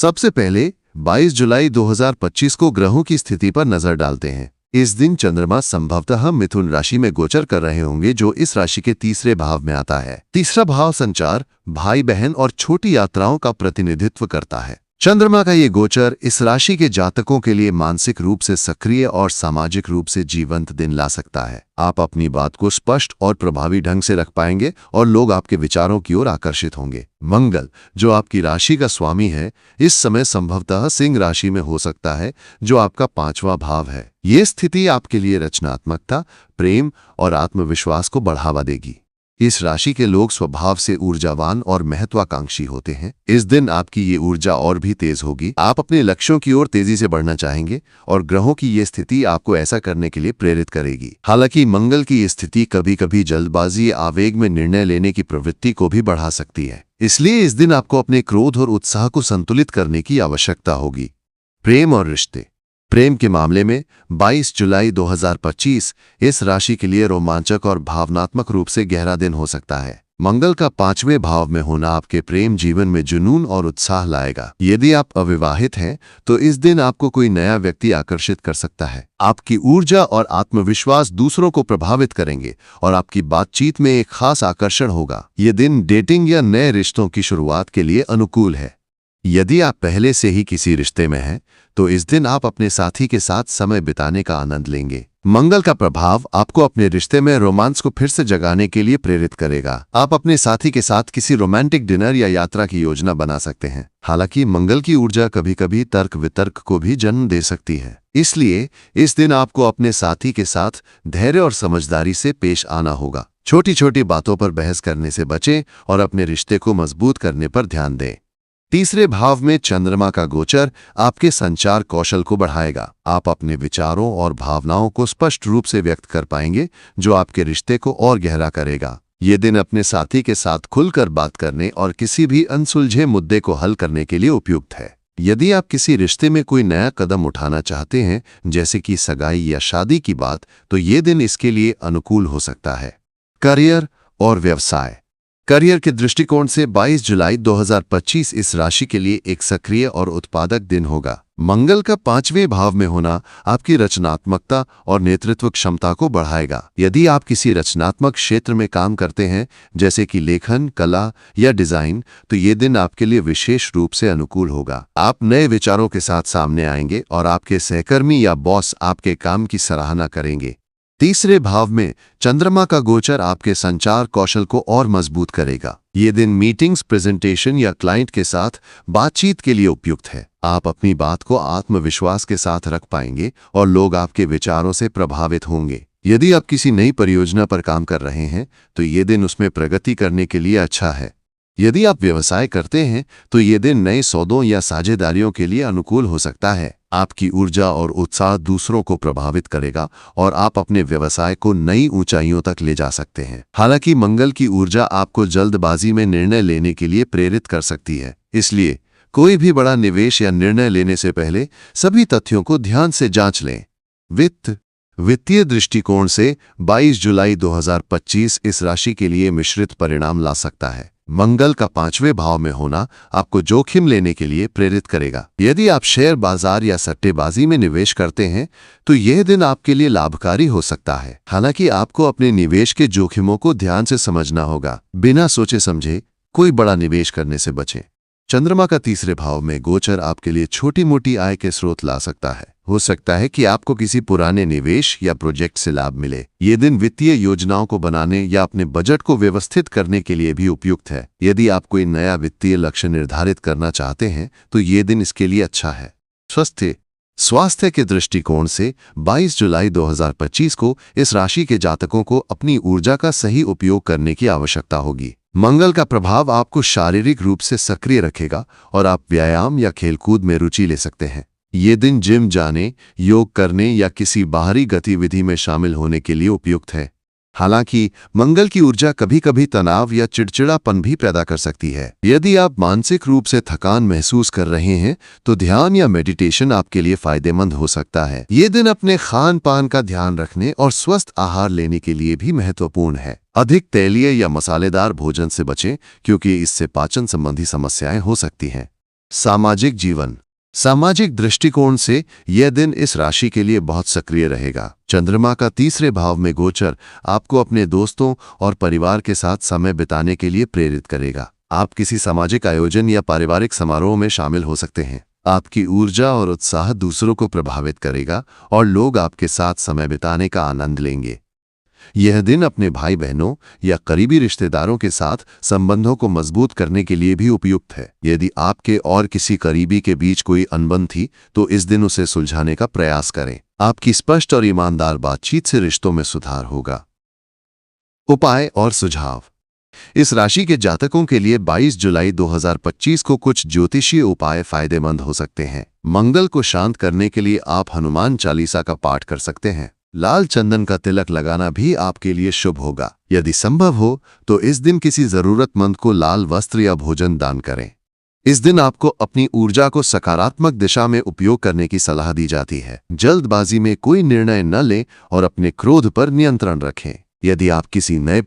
सबसे पहले 22 जुलाई 2025 को ग्रहों की स्थिति पर नजर डालते हैं। इस दिन चंद्रमा संभवतः मिथुन राशि में गोचर कर रहे होंगे, जो इस राशि के तीसरे भाव में आता है। तीसरा भाव संचार, भाई बहन और छोटी यात्राओं का प्रतिनिधित्व करता है। चंद्रमा का ये गोचर इस राशि के जातकों के लिए मानसिक रूप से सक्रिय और सामाजिक रूप से जीवंत दिन ला सकता है। आप अपनी बात को स्पष्ट और प्रभावी ढंग से रख पाएंगे और लोग आपके विचारों की ओर आकर्षित होंगे। मंगल, जो आपकी राशि का स्वामी है, इस समय संभवतः सिंह राशि में हो सकता है, जो आपका 5वां भाव है। ये स्थिति आपके लिए रचनात्मकता, प्रेम और आत्मविश्वास को बढ़ावा देगी। इस राशि के लोग स्वभाव से ऊर्जावान और महत्वाकांक्षी होते हैं। इस दिन आपकी ये ऊर्जा और भी तेज होगी। आप अपने लक्ष्यों की ओर तेजी से बढ़ना चाहेंगे और ग्रहों की ये स्थिति आपको ऐसा करने के लिए प्रेरित करेगी। हालांकि मंगल की ये स्थिति कभी कभी जल्दबाजी, आवेग में निर्णय लेने की प्रवृत्ति को भी बढ़ा सकती है। इसलिए इस दिन आपको अपने क्रोध और उत्साह को संतुलित करने की आवश्यकता होगी। प्रेम और रिश्ते। प्रेम के मामले में 22 जुलाई 2025 इस राशि के लिए रोमांचक और भावनात्मक रूप से गहरा दिन हो सकता है। मंगल का 5वें भाव में होना आपके प्रेम जीवन में जुनून और उत्साह लाएगा। यदि आप अविवाहित हैं तो इस दिन आपको कोई नया व्यक्ति आकर्षित कर सकता है। आपकी ऊर्जा और आत्मविश्वास दूसरों को प्रभावित करेंगे और आपकी बातचीत में एक खास आकर्षण होगा। ये दिन डेटिंग या नए रिश्तों की शुरुआत के लिए अनुकूल है। यदि आप पहले से ही किसी रिश्ते में हैं तो इस दिन आप अपने साथी के साथ समय बिताने का आनंद लेंगे। मंगल का प्रभाव आपको अपने रिश्ते में रोमांस को फिर से जगाने के लिए प्रेरित करेगा। आप अपने साथी के साथ किसी रोमांटिक डिनर या यात्रा की योजना बना सकते हैं। हालांकि मंगल की ऊर्जा कभी कभी तर्क वितर्क को भी जन्म दे सकती है, इसलिए इस दिन आपको अपने साथी के साथ धैर्य और समझदारी से पेश आना होगा। छोटी छोटी बातों पर बहस करने से बचें और अपने रिश्ते को मजबूत करने पर ध्यान दें। तीसरे भाव में चंद्रमा का गोचर आपके संचार कौशल को बढ़ाएगा। आप अपने विचारों और भावनाओं को स्पष्ट रूप से व्यक्त कर पाएंगे, जो आपके रिश्ते को और गहरा करेगा। ये दिन अपने साथी के साथ खुलकर बात करने और किसी भी अनसुलझे मुद्दे को हल करने के लिए उपयुक्त है। यदि आप किसी रिश्ते में कोई नया कदम उठाना चाहते हैं, जैसे कि सगाई या शादी की बात, तो ये दिन इसके लिए अनुकूल हो सकता है। करियर और व्यवसाय। करियर के दृष्टिकोण से 22 जुलाई 2025 इस राशि के लिए एक सक्रिय और उत्पादक दिन होगा। मंगल का 5वें भाव में होना आपकी रचनात्मकता और नेतृत्व क्षमता को बढ़ाएगा। यदि आप किसी रचनात्मक क्षेत्र में काम करते हैं, जैसे कि लेखन, कला या डिजाइन, तो ये दिन आपके लिए विशेष रूप से अनुकूल होगा। आप नए विचारों के साथ सामने आएंगे और आपके सहकर्मी या बॉस आपके काम की सराहना करेंगे। तीसरे भाव में चंद्रमा का गोचर आपके संचार कौशल को और मजबूत करेगा। ये दिन मीटिंग्स, प्रेजेंटेशन या क्लाइंट के साथ बातचीत के लिए उपयुक्त है। आप अपनी बात को आत्मविश्वास के साथ रख पाएंगे और लोग आपके विचारों से प्रभावित होंगे। यदि आप किसी नई परियोजना पर काम कर रहे हैं तो ये दिन उसमें प्रगति करने के लिए अच्छा है। यदि आप व्यवसाय करते हैं तो ये दिन नए सौदों या साझेदारियों के लिए अनुकूल हो सकता है। आपकी ऊर्जा और उत्साह दूसरों को प्रभावित करेगा और आप अपने व्यवसाय को नई ऊंचाइयों तक ले जा सकते हैं। हालांकि मंगल की ऊर्जा आपको जल्दबाजी में निर्णय लेने के लिए प्रेरित कर सकती है, इसलिए कोई भी बड़ा निवेश या निर्णय लेने से पहले सभी तथ्यों को ध्यान से जांच लें। वित्तीय दृष्टिकोण से 22 जुलाई 2025 इस राशि के लिए मिश्रित परिणाम ला सकता है। मंगल का 5वें भाव में होना आपको जोखिम लेने के लिए प्रेरित करेगा। यदि आप शेयर बाजार या सट्टेबाजी में निवेश करते हैं तो यह दिन आपके लिए लाभकारी हो सकता है। हालांकि आपको अपने निवेश के जोखिमों को ध्यान से समझना होगा। बिना सोचे समझे कोई बड़ा निवेश करने से बचें। चंद्रमा का तीसरे भाव में गोचर आपके लिए छोटी मोटी आय के स्रोत ला सकता है। हो सकता है कि आपको किसी पुराने निवेश या प्रोजेक्ट से लाभ मिले। ये दिन वित्तीय योजनाओं को बनाने या अपने बजट को व्यवस्थित करने के लिए भी उपयुक्त है। यदि आप कोई नया वित्तीय लक्ष्य निर्धारित करना चाहते हैं तो ये दिन इसके लिए अच्छा है। स्वास्थ्य के दृष्टिकोण से 22 जुलाई 2025 को इस राशि के जातकों को अपनी ऊर्जा का सही उपयोग करने की आवश्यकता होगी। मंगल का प्रभाव आपको शारीरिक रूप से सक्रिय रखेगा और आप व्यायाम या खेलकूद में रुचि ले सकते हैं। ये दिन जिम जाने, योग करने या किसी बाहरी गतिविधि में शामिल होने के लिए उपयुक्त है। हालांकि मंगल की ऊर्जा कभी कभी तनाव या चिड़चिड़ापन भी पैदा कर सकती है। यदि आप मानसिक रूप से थकान महसूस कर रहे हैं तो ध्यान या मेडिटेशन आपके लिए फायदेमंद हो सकता है। ये दिन अपने खान पान का ध्यान रखने और स्वस्थ आहार लेने के लिए भी महत्वपूर्ण है। अधिक तैलीय या मसालेदार भोजन से बचें, क्योंकि इससे पाचन संबंधी समस्याएं हो सकती हैं। सामाजिक जीवन। सामाजिक दृष्टिकोण से यह दिन इस राशि के लिए बहुत सक्रिय रहेगा। चंद्रमा का तीसरे भाव में गोचर आपको अपने दोस्तों और परिवार के साथ समय बिताने के लिए प्रेरित करेगा। आप किसी सामाजिक आयोजन या पारिवारिक समारोह में शामिल हो सकते हैं। आपकी ऊर्जा और उत्साह दूसरों को प्रभावित करेगा और लोग आपके साथ समय बिताने का आनंद लेंगे। यह दिन अपने भाई बहनों या करीबी रिश्तेदारों के साथ संबंधों को मजबूत करने के लिए भी उपयुक्त है। यदि आपके और किसी करीबी के बीच कोई अनबन थी तो इस दिन उसे सुलझाने का प्रयास करें। आपकी स्पष्ट और ईमानदार बातचीत से रिश्तों में सुधार होगा। उपाय और सुझाव। इस राशि के जातकों के लिए 22 जुलाई 2025 को कुछ ज्योतिषीय उपाय फायदेमंद हो सकते हैं। मंगल को शांत करने के लिए आप हनुमान चालीसा का पाठ कर सकते हैं। लाल चंदन का तिलक लगाना भी आपके लिए शुभ होगा। यदि संभव हो तो इस दिन किसी जरूरतमंद को लाल वस्त्र या भोजन दान करें। इस दिन आपको अपनी ऊर्जा को सकारात्मक दिशा में उपयोग करने की सलाह दी जाती है। जल्दबाजी में कोई निर्णय न लें और अपने क्रोध पर नियंत्रण रखें। यदि आप किसी नए